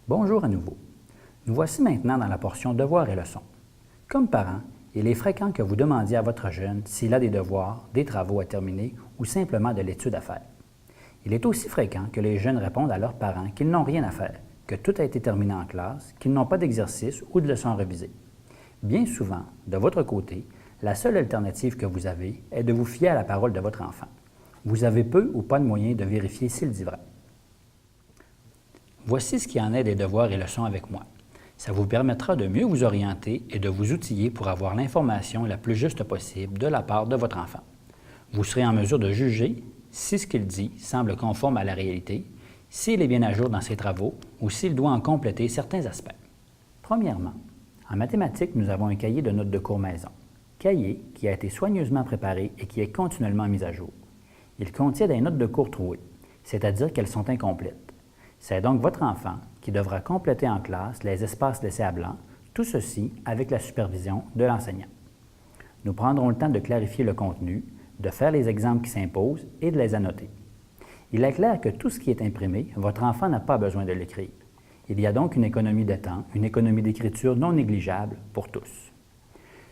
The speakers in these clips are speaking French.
Bonjour à nouveau. Nous voici maintenant dans la portion devoirs et leçons. Comme parent, il est fréquent que vous demandiez à votre jeune s'il a des devoirs, des travaux à terminer ou simplement de l'étude à faire. Il est aussi fréquent que les jeunes répondent à leurs parents qu'ils n'ont rien à faire, que tout a été terminé en classe, qu'ils n'ont pas d'exercice ou de leçons à réviser. Bien souvent, de votre côté, la seule alternative que vous avez est de vous fier à la parole de votre enfant. Vous avez peu ou pas de moyens de vérifier s'il dit vrai. Voici ce qui en est des devoirs et leçons avec moi. Ça vous permettra de mieux vous orienter et de vous outiller pour avoir l'information la plus juste possible de la part de votre enfant. Vous serez en mesure de juger si ce qu'il dit semble conforme à la réalité, s'il est bien à jour dans ses travaux ou s'il doit en compléter certains aspects. Premièrement, en mathématiques, nous avons un cahier de notes de cours maison. Cahier qui a été soigneusement préparé et qui est continuellement mis à jour. Il contient des notes de cours trouées, c'est-à-dire qu'elles sont incomplètes. C'est donc votre enfant qui devra compléter en classe les espaces laissés à blanc, tout ceci avec la supervision de l'enseignant. Nous prendrons le temps de clarifier le contenu, de faire les exemples qui s'imposent et de les annoter. Il est clair que tout ce qui est imprimé, votre enfant n'a pas besoin de l'écrire. Il y a donc une économie de temps, une économie d'écriture non négligeable pour tous.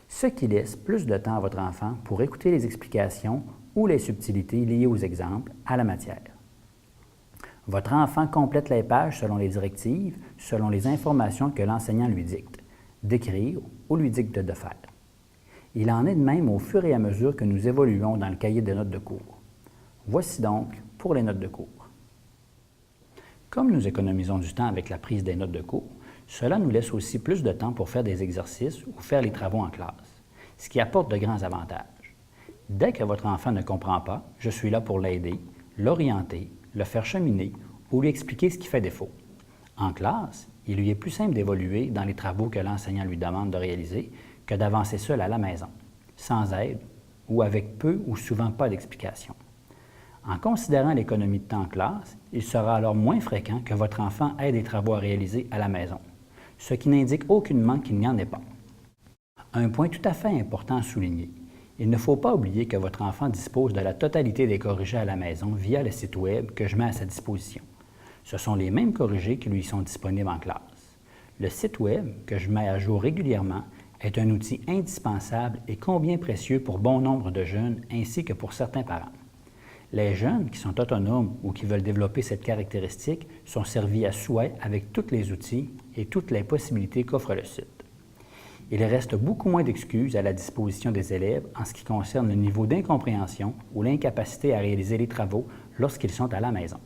Ce qui laisse plus de temps à votre enfant pour écouter les explications ou les subtilités liées aux exemples à la matière. Votre enfant complète les pages selon les directives, selon les informations que l'enseignant lui dicte, d'écrire ou lui dicte de faire. Il en est de même au fur et à mesure que nous évoluons dans le cahier de notes de cours. Voici donc pour les notes de cours. Comme nous économisons du temps avec la prise des notes de cours, cela nous laisse aussi plus de temps pour faire des exercices ou faire les travaux en classe, ce qui apporte de grands avantages. Dès que votre enfant ne comprend pas, je suis là pour l'aider, l'orienter, le faire cheminer ou lui expliquer ce qui fait défaut. En classe, il lui est plus simple d'évoluer dans les travaux que l'enseignant lui demande de réaliser que d'avancer seul à la maison, sans aide ou avec peu ou souvent pas d'explication. En considérant l'économie de temps en classe, il sera alors moins fréquent que votre enfant ait des travaux à réaliser à la maison, ce qui n'indique aucunement qu'il n'y en ait pas. Un point tout à fait important à souligner. Il ne faut pas oublier que votre enfant dispose de la totalité des corrigés à la maison via le site Web que je mets à sa disposition. Ce sont les mêmes corrigés qui lui sont disponibles en classe. Le site Web, que je mets à jour régulièrement, est un outil indispensable et combien précieux pour bon nombre de jeunes ainsi que pour certains parents. Les jeunes qui sont autonomes ou qui veulent développer cette caractéristique sont servis à souhait avec tous les outils et toutes les possibilités qu'offre le site. Il reste beaucoup moins d'excuses à la disposition des élèves en ce qui concerne le niveau d'incompréhension ou l'incapacité à réaliser les travaux lorsqu'ils sont à la maison.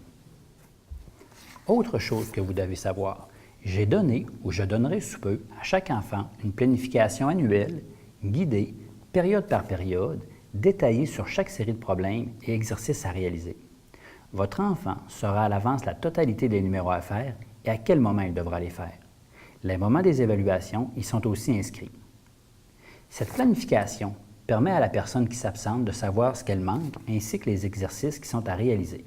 Autre chose que vous devez savoir, j'ai donné ou je donnerai sous peu à chaque enfant une planification annuelle, guidée, période par période, détaillée sur chaque série de problèmes et exercices à réaliser. Votre enfant saura à l'avance la totalité des numéros à faire et à quel moment il devra les faire. Les moments des évaluations y sont aussi inscrits. Cette planification permet à la personne qui s'absente de savoir ce qu'elle manque ainsi que les exercices qui sont à réaliser.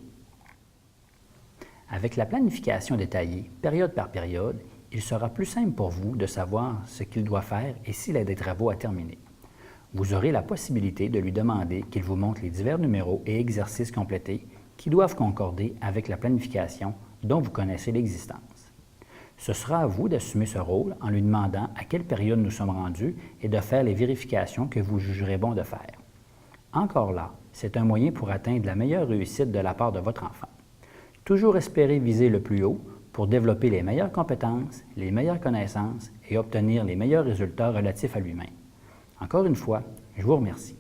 Avec la planification détaillée, période par période, il sera plus simple pour vous de savoir ce qu'il doit faire et s'il a des travaux à terminer. Vous aurez la possibilité de lui demander qu'il vous montre les divers numéros et exercices complétés qui doivent concorder avec la planification dont vous connaissez l'existence. Ce sera à vous d'assumer ce rôle en lui demandant à quelle période nous sommes rendus et de faire les vérifications que vous jugerez bon de faire. Encore là, c'est un moyen pour atteindre la meilleure réussite de la part de votre enfant. Toujours espérer viser le plus haut pour développer les meilleures compétences, les meilleures connaissances et obtenir les meilleurs résultats relatifs à lui-même. Encore une fois, je vous remercie.